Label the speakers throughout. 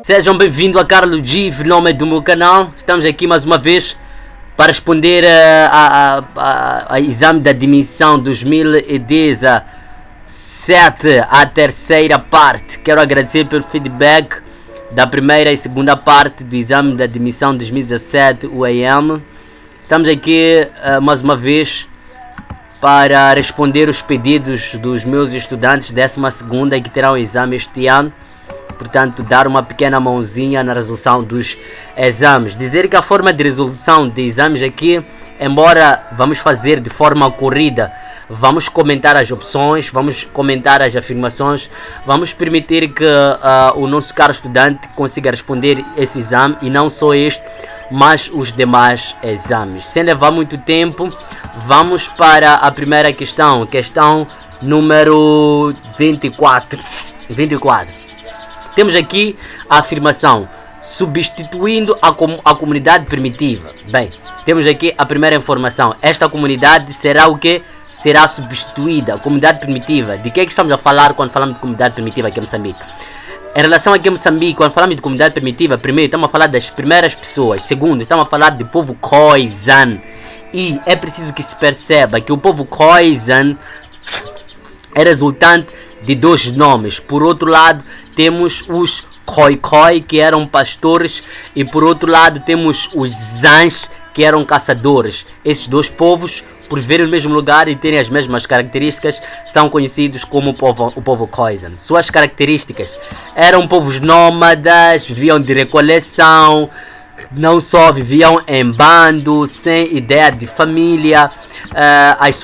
Speaker 1: Sejam bem-vindos a Carlos G, nome do meu canal. Estamos aqui mais uma vez para responder a exame da admissão 2017, a terceira parte. Quero agradecer pelo feedback da primeira e segunda parte do exame da admissão 2017, o EM. Estamos aqui mais uma vez para responder os pedidos dos meus estudantes 12ª que terão o exame este ano. Portanto, dar uma pequena mãozinha na resolução dos exames. Dizer que a forma de resolução de exames aqui, embora vamos fazer de forma corrida, vamos comentar as opções, vamos comentar as afirmações, vamos permitir que o nosso caro estudante consiga responder esse exame, e não só este, mas os demais exames. Sem levar muito tempo, vamos para a primeira questão, questão número 24. Temos aqui a afirmação: substituindo a comunidade primitiva. Bem, temos aqui a primeira informação. Esta comunidade será o que? Será substituída. A comunidade primitiva. De que é que estamos a falar quando falamos de comunidade primitiva aqui em Moçambique? Em relação aqui em Moçambique, quando falamos de comunidade primitiva, primeiro estamos a falar das primeiras pessoas. Segundo, estamos a falar do povo Khoisan. E é preciso que se perceba que o povo Khoisan é resultante de dois nomes. Por outro lado, temos os Khoikhoi, que eram pastores, e por outro lado temos os Zans, que eram caçadores. Esses dois povos, por viverem no mesmo lugar e terem as mesmas características, são conhecidos como o povo Khoisan. Suas características: eram povos nómadas, viviam de recoleção, não só viviam em bando, sem ideia de família. As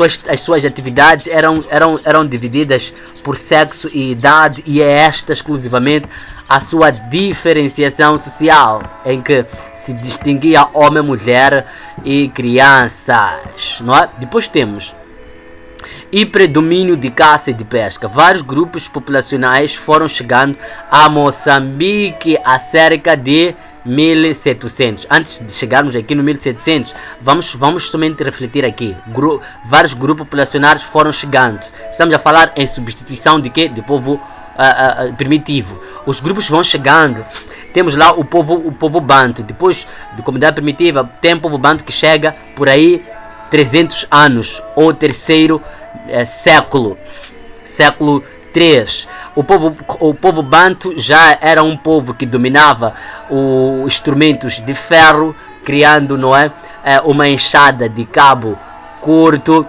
Speaker 1: suas atividades eram divididas por sexo e idade, e é esta exclusivamente a sua diferenciação social, em que se distinguia homem, mulher e crianças, não é? Depois temos e predomínio de caça e de pesca. Vários grupos populacionais foram chegando a Moçambique há cerca de 1700. Antes de chegarmos aqui no 1700, vamos somente refletir aqui. Vários grupos populacionais foram chegando. Estamos a falar em substituição de quê? De povo primitivo. Os grupos vão chegando. Temos lá o povo Banto. Depois de comunidade primitiva, tem o povo Banto que chega por aí 300 anos, ou terceiro século 3. O povo Banto já era um povo que dominava os instrumentos de ferro, criando, não é, uma enxada de cabo curto,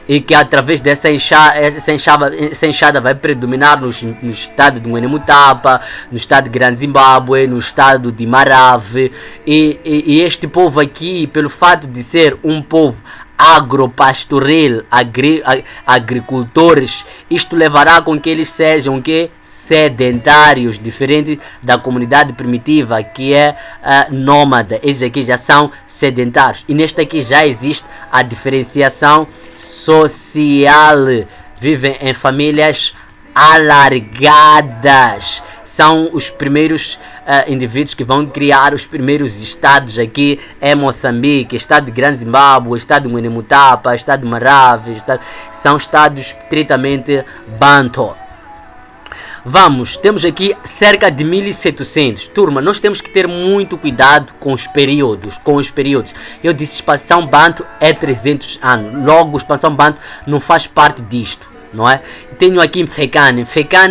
Speaker 1: e que através dessa enxada vai predominar no estado de Ngwenemutapa, no estado de Grande Zimbábue, no estado de Marave. E este povo aqui, pelo fato de ser um povo agropastoril, agricultores, isto levará com que eles sejam sedentários, diferente da comunidade primitiva, que é nômada. Esses aqui já são sedentários, e neste aqui já existe a diferenciação social. Vivem em famílias alargadas. São os primeiros indivíduos que vão criar os primeiros estados aqui em Moçambique. Estado de Grande Zimbábue, estado de Ngwenemutapa, estado de Marave, são estados estritamente Banto. Temos aqui cerca de 1700. Turma, nós temos que ter muito cuidado com os períodos. Eu disse expansão Banto é 300 anos. Logo, expansão Banto não faz parte disto, não é? Tenho aqui Mfecane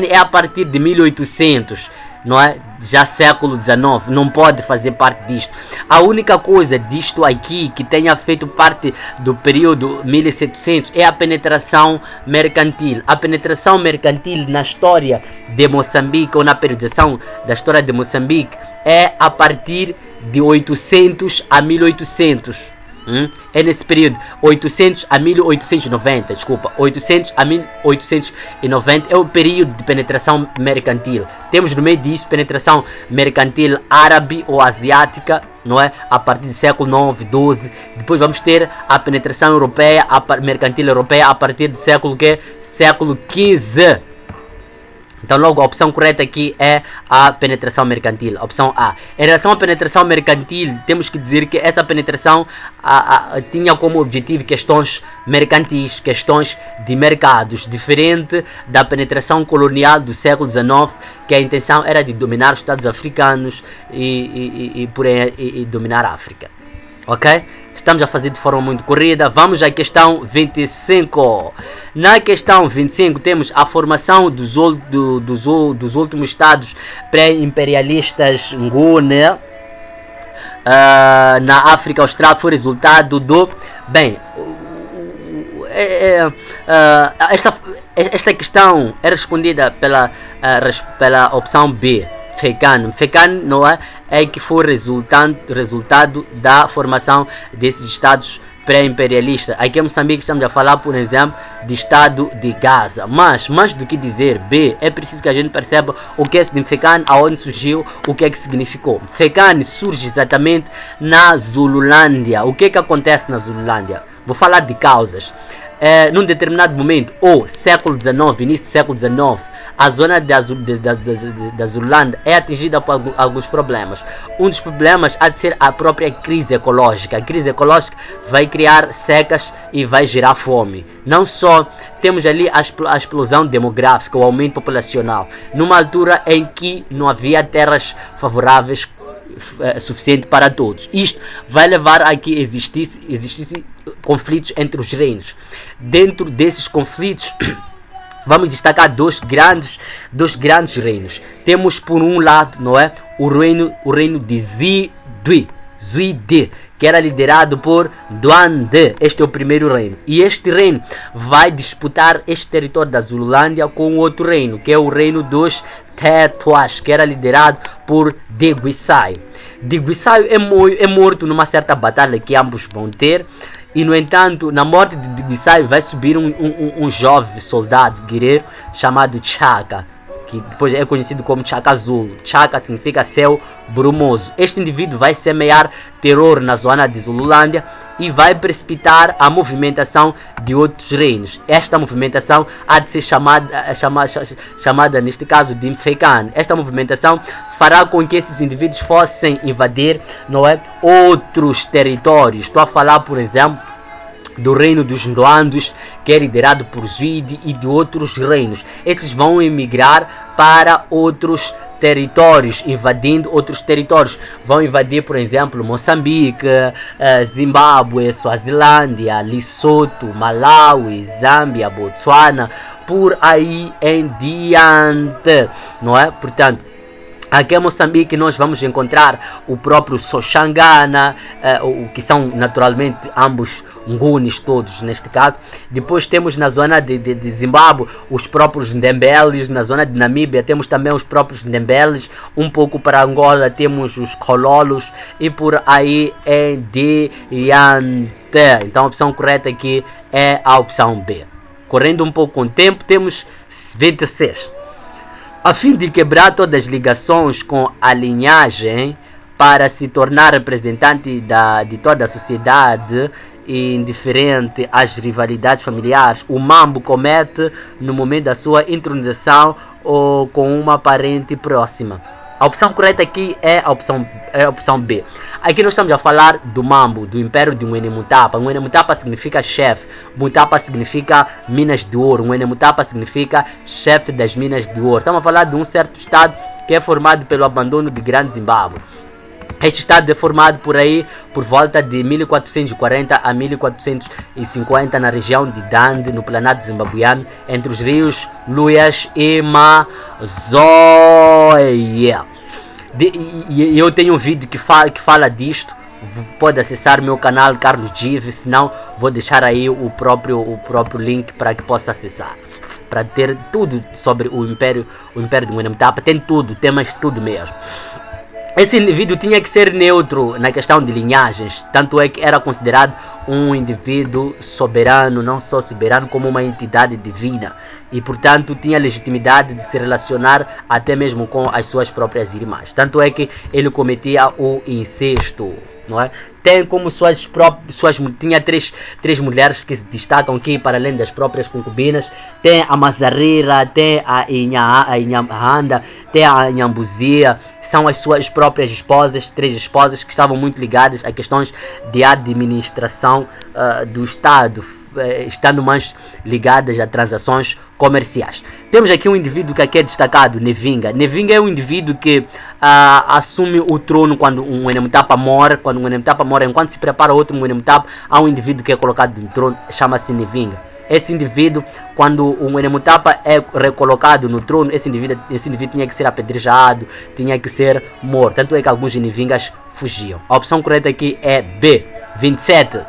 Speaker 1: é a partir de 1800, não é? Já século XIX, não pode fazer parte disto. A única coisa disto aqui que tenha feito parte do período 1700 é a penetração mercantil. A penetração mercantil na história de Moçambique, ou na periodização da história de Moçambique, é a partir de 800 a 1800. É nesse período, 800 a 1890, 800 a 1890 é o período de penetração mercantil. Temos no meio disso penetração mercantil árabe ou asiática, não é? A partir do século 9, 12. Depois vamos ter a penetração europeia, mercantil europeia, a partir do século 15. Então logo a opção correta aqui é a penetração mercantil, a opção A. Em relação à penetração mercantil, temos que dizer que essa penetração tinha como objetivo questões mercantis, questões de mercados, diferente da penetração colonial do século XIX, que a intenção era de dominar os Estados africanos e dominar a África. Ok? Estamos a fazer de forma muito corrida. Vamos à questão 25. Na questão 25 temos a formação dos últimos estados pré-imperialistas Nguni na África Austral. Foi resultado do... Bem, esta questão é respondida pela opção B. Fecan não é que foi resultado da formação desses estados pré-imperialistas. Aqui em Moçambique estamos a falar, por exemplo, de estado de Gaza. Mas, mais do que dizer B, é preciso que a gente perceba o que é esse de Fecan, aonde surgiu, o que é que significou. Fecan surge exatamente na Zululândia. O que é que acontece na Zululândia? Vou falar de causas. Num determinado momento, ou século XIX, início do século XIX, a zona da Zululândia é atingida por alguns problemas. Um dos problemas há de ser a própria crise ecológica. A crise ecológica vai criar secas e vai gerar fome. Não só temos ali a explosão demográfica, o aumento populacional, numa altura em que não havia terras favoráveis suficiente para todos. Isto vai levar a que existisse conflitos entre os reinos. Dentro desses conflitos vamos destacar dois grandes reinos. Temos por um lado, não é, o reino de Zuide, que era liderado por Duande. Este é o primeiro reino. E este reino vai disputar este território da Zululândia com outro reino, que é o reino dos Tetuas, que era liderado por Deguisai. Deguisai é morto numa certa batalha que ambos vão ter. E no entanto, na morte de Deguisai vai subir um jovem soldado guerreiro chamado Chaka, que depois é conhecido como Chaka Azul. Chaka significa céu brumoso. Este indivíduo vai semear terror na zona de Zululândia e vai precipitar a movimentação de outros reinos. Esta movimentação há de ser chamada neste caso de Fecan. Esta movimentação fará com que esses indivíduos fossem invadir, não é, outros territórios. Estou a falar, por exemplo, do reino dos Ndoandos, que é liderado por Zuide, e de outros reinos. Esses vão emigrar para outros territórios, invadindo outros territórios. Vão invadir, por exemplo, Moçambique, Zimbábue, Suazilândia, Lesotho, Malawi, Zâmbia, Botsuana, por aí em diante, não é? Portanto, aqui em Moçambique nós vamos encontrar o próprio Soxangana, que são naturalmente ambos Ngunis todos neste caso. Depois temos na zona de Zimbábue os próprios Ndembeles. Na zona de Namíbia temos também os próprios Ndembeles. Um pouco para Angola temos os Kololos e por aí em diante. Então a opção correta aqui é a opção B. Correndo um pouco com o tempo, temos 26. A fim de quebrar todas as ligações com a linhagem para se tornar representante de toda a sociedade, indiferente às rivalidades familiares, o mambo comete no momento da sua intronização ou com uma parente próxima. A opção correta aqui é a opção B. Aqui nós estamos a falar do mambo, do império de Ngwene-Mutapa. Ngwene-Mutapa significa chefe, Mutapa significa minas de ouro, Ngwene-Mutapa significa chefe das minas de ouro. Estamos a falar de um certo estado que é formado pelo abandono de Grande Zimbábue. Este estado é formado por aí por volta de 1440 a 1450 na região de Dande, no planalto zimbabuiano, entre os rios Luias e Mazoia. Eu tenho um vídeo que fala disto. Pode acessar meu canal Carlos Give, senão vou deixar aí o próprio link para que possa acessar, para ter tudo sobre o império de Ngwene-Mutapa. Tem tudo, tem mais tudo mesmo. Esse indivíduo tinha que ser neutro na questão de linhagens, tanto é que era considerado um indivíduo soberano, não só soberano, como uma entidade divina, e portanto tinha legitimidade de se relacionar até mesmo com as suas próprias irmãs. Tanto é que ele cometia o incesto. não é? Tem como tinha três mulheres que se destacam aqui para além das próprias concubinas. Tem a Mazarira, tem a Inhamanda, tem a Inhambuzia. São as suas próprias esposas, 3 esposas que estavam muito ligadas a questões de administração do Estado, estando mais ligadas a transações comerciais. Temos aqui um indivíduo que aqui é destacado, Nevinga. Nevinga é um indivíduo que assume o trono quando um Nwenemtapa morre. Quando um Nwenemtapa morre, enquanto se prepara outro Nwenemtapa, há um indivíduo que é colocado no trono, chama-se Nevinga. Esse indivíduo, quando o Nwenemtapa é recolocado no trono, esse indivíduo tinha que ser apedrejado, tinha que ser morto. Tanto é que alguns Nevingas fugiam. A opção correta aqui é B, 27.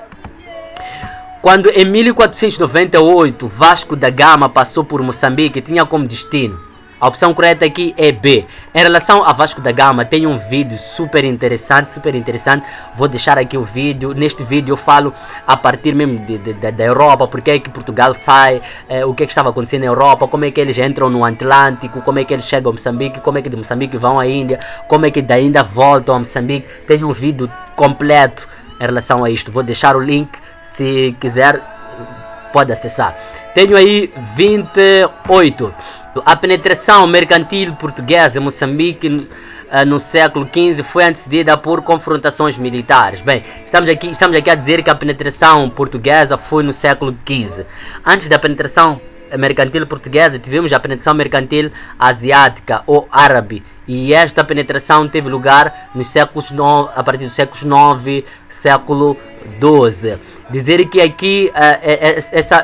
Speaker 1: Quando em 1498 Vasco da Gama passou por Moçambique, tinha como destino. A opção correta aqui é B. Em relação a Vasco da Gama, tem um vídeo super interessante. Vou deixar aqui o vídeo. Neste vídeo eu falo a partir mesmo da Europa, porque é que Portugal sai, o que é que estava acontecendo na Europa, como é que eles entram no Atlântico, como é que eles chegam a Moçambique, como é que de Moçambique vão à Índia, como é que da Índia voltam a Moçambique. Tem um vídeo completo em relação a isto. Vou deixar o link, se quiser pode acessar. Tenho aí 28. A penetração mercantil portuguesa em Moçambique no século XV foi antecedida por confrontações militares. Bem, estamos aqui a dizer que a penetração portuguesa foi no século XV. Antes da penetração mercantil portuguesa, tivemos a penetração mercantil asiática ou árabe. E esta penetração teve lugar nos séculos 9, a partir dos séculos 9, século 12. Dizer que aqui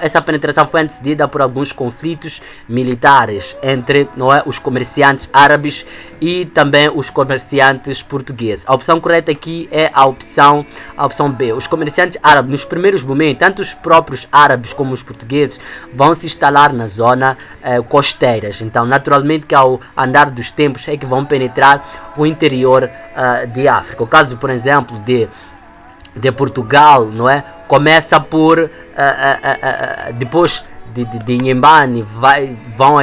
Speaker 1: essa penetração foi antecedida por alguns conflitos militares entre os comerciantes árabes e também os comerciantes portugueses. A opção correta aqui é a opção B. Os comerciantes árabes, nos primeiros momentos, tanto os próprios árabes como os portugueses vão se instalar na zona costeiras. Então, naturalmente que ao andar dos tempos é que vão penetrar o interior de África. O caso, por exemplo, de Portugal, não é? Começa por depois de Inhambane vão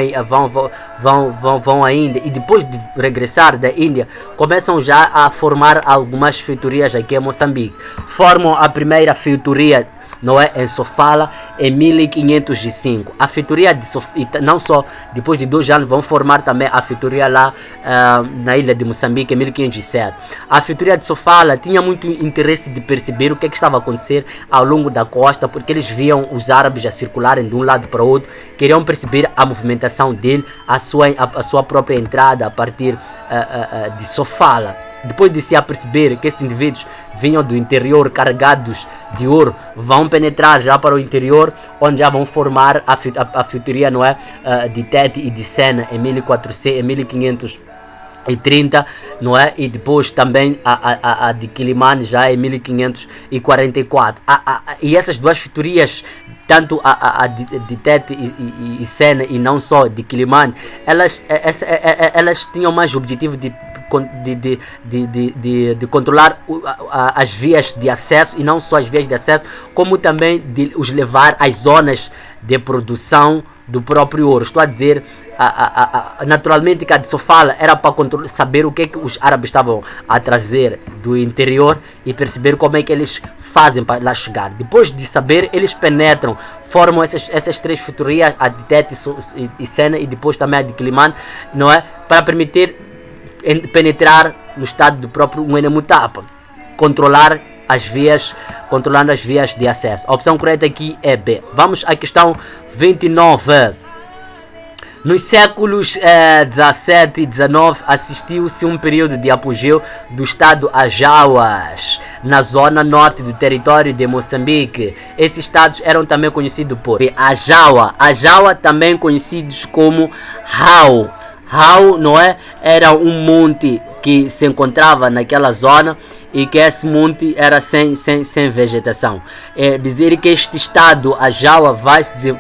Speaker 1: à Índia, e depois de regressar da Índia começam já a formar algumas feitorias aqui em Moçambique. Formam a primeira feitoria, não é, em Sofala em 1505. A feitoria de Sofala, não só depois de 2 anos vão formar também a feitoria lá na ilha de Moçambique em 1507. A feitoria de Sofala tinha muito interesse de perceber o que estava a acontecer ao longo da costa, porque eles viam os árabes a circularem de um lado para o outro, queriam perceber a movimentação dele, a sua própria entrada a partir de Sofala. Depois de se aperceber que esses indivíduos vinham do interior carregados de ouro, vão penetrar já para o interior, onde já vão formar a feitoria, não é, de Tete e de Sena em 1530, não é? E depois também a de Quilimane já em 1544. E essas duas feitorias, tanto a de Tete e Sena, e não só de Quilimane, elas tinham mais objetivo de controlar as vias de acesso, e não só as vias de acesso, como também de os levar às zonas de produção do próprio ouro. Estou a dizer, naturalmente que a de Sofala era para saber o que os árabes estavam a trazer do interior e perceber como é que eles fazem para lá chegar. Depois de saber, eles penetram, formam essas 3 feitorias, a de Tete e Sena, e depois também a de Quilimane, não é, para permitir penetrar no estado do próprio Nwenemtapa, controlando as vias de acesso. A opção correta aqui é B. Vamos à questão 29. Nos séculos 17 e 19 assistiu-se um período de apogeu do estado Ajawas, na zona norte do território de Moçambique. Esses estados eram também conhecidos por Ajawa, também conhecidos como Hau. Hau, não é? Era um monte que se encontrava naquela zona, e que esse monte era sem vegetação. Dizer que este estado, a Jawa,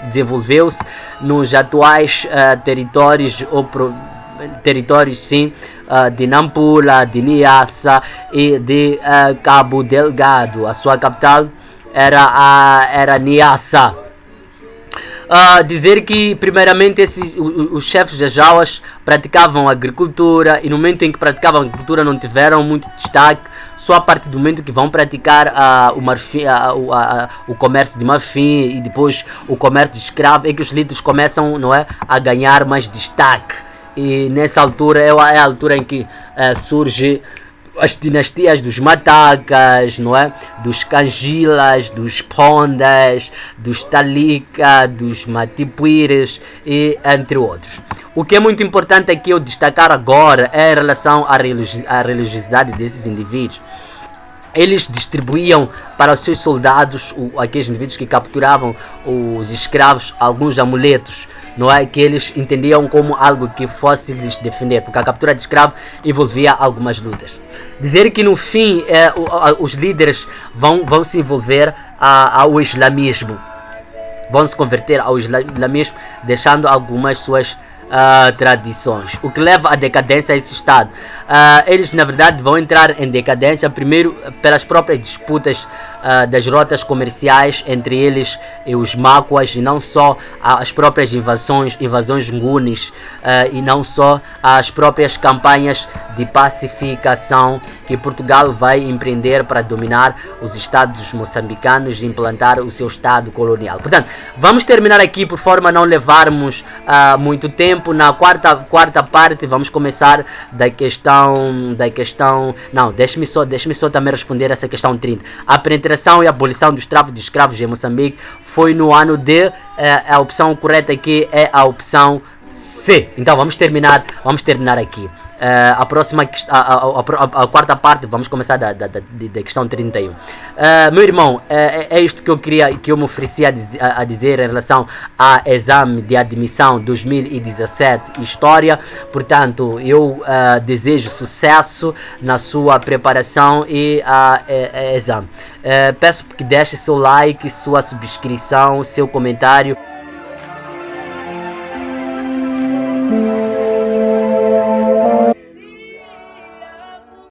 Speaker 1: desenvolveu-se nos atuais territórios sim, de Nampula, de Niassa e de Cabo Delgado. A sua capital era Niassa. Dizer que primeiramente os chefes das Jawas praticavam agricultura, e no momento em que praticavam agricultura não tiveram muito destaque só a partir do momento que vão praticar o comércio de marfim e depois o comércio de escravo é que os líderes começam, não é, a ganhar mais destaque. E nessa altura é a altura em que surge as dinastias dos Matacas, não é? Dos Cangilas, dos Pondas, dos Talika, dos Matipuires e entre outros. O que é muito importante aqui eu destacar agora é em relação à religiosidade desses indivíduos. Eles distribuíam para os seus soldados, aqueles indivíduos que capturavam os escravos, alguns amuletos, não é? Que eles entendiam como algo que fosse lhes defender, porque a captura de escravo envolvia algumas lutas. Dizer que no fim os líderes vão se envolver ao islamismo, vão se converter ao islamismo, deixando algumas suas tradições, o que leva à decadência a esse estado. Eles na verdade vão entrar em decadência primeiro pelas próprias disputas das rotas comerciais entre eles e os Macuas, e não só as próprias invasões gunis, e não só as próprias campanhas de pacificação que Portugal vai empreender para dominar os estados moçambicanos e implantar o seu estado colonial. Portanto, vamos terminar aqui por forma a não levarmos muito tempo. Na quarta parte vamos começar da questão. Não, deixe-me só também responder essa questão 30. A penetração e abolição dos tráficos de escravos em Moçambique foi no ano de. A opção correta aqui é a opção C. Então vamos terminar aqui. A próxima, a quarta parte, vamos começar da questão 31. Meu irmão, é isto que eu me ofereci a dizer em relação ao exame de admissão 2017 História. Portanto, eu desejo sucesso na sua preparação e exame. Peço que deixe seu like, sua subscrição, seu comentário.